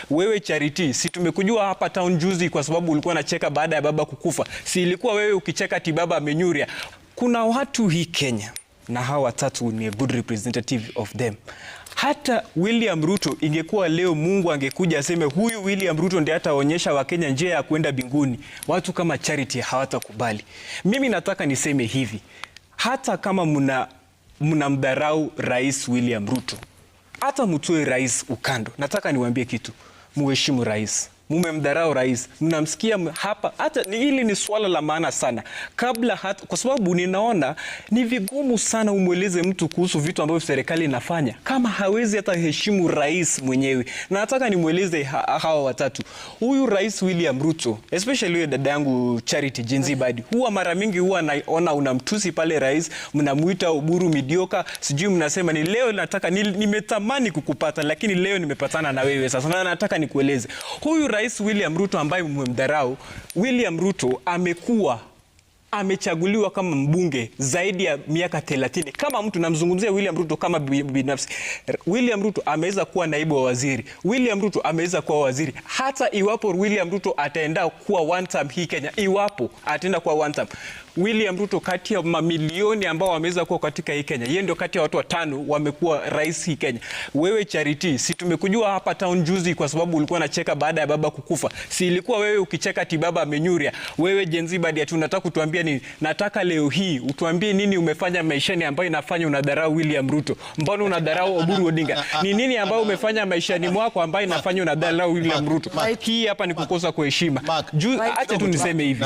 Wewe Charity, si tumekujua hapa town juzi kwa sababu ulikuwa unacheka baada ya baba kukufa. Si ilikuwa wewe ukicheka ati baba amenyuria. Kuna watu hii Kenya na hawa watatu ni a good representative of them. Hata William Ruto ingekuwa leo Mungu angekuja aseme huyu William Ruto ndiye ataonyesha Wakenya njia ya kwenda mbinguni, watu kama Charity hawatakubali. Mimi nataka niseme hivi, hata kama mnamdharau Rais William Ruto, hata mtoe rais ukando, nataka niwaambie kitu, muheshimu rais. Mumemdharau rais, mnamsikia hapa, hata hili ni swala la maana sana. Kwa sababu ninaona ni vigumu sana umweleze mtu kuhusu vitu ambavyo serikali inafanya kama hawezi hata heshimu rais mwenyewe. Na nataka nimweleze hawa watatu. Huyu Rais William Ruto, especially huyo dada yangu Charity Jenzibadi, huwa mara mingi huwa naona unamtusi pale rais, mnamuita Oburu midioka, sijui mnasema ni leo nataka nimetamani kukupata lakini leo nimepatana na wewe sasa. Na nataka nikueleze. Huyu Rais William Ruto ambaye mmemdharau, William Ruto amechaguliwa kama mbunge zaidi ya miaka 30. Kama mtu namzungumzia William Ruto kama binafsi. William Ruto ameweza kuwa naibu wa waziri. William Ruto ameweza kuwa waziri. Hata iwapo William Ruto ataenda kuwa one term hii Kenya, iwapo ataenda kuwa one term, William Ruto kati ya mamilioni ambao wameweza kuwa katika hii Kenya, yeye ndio kati ya watu 5 wamekuwa rais hii Kenya. Wewe Charity, si tumekujua hapa town juzi kwa sababu ulikuwa unacheka baada ya baba kukufa. Si ilikuwa wewe ukicheka ati baba amenyuria. Wewe Jenzibadi ati unataka kutuambia nini? Nataka leo hii utuambie nini umefanya maishani ambayo inafanya unadharau William Ruto. Mbona unadharau Oburu Odinga? Ni nini ambayo umefanya maishani mwako ambayo inafanya unadharau William Ruto? Hii hapa ni kukosa kuheshima. Acha tu niseme hivi.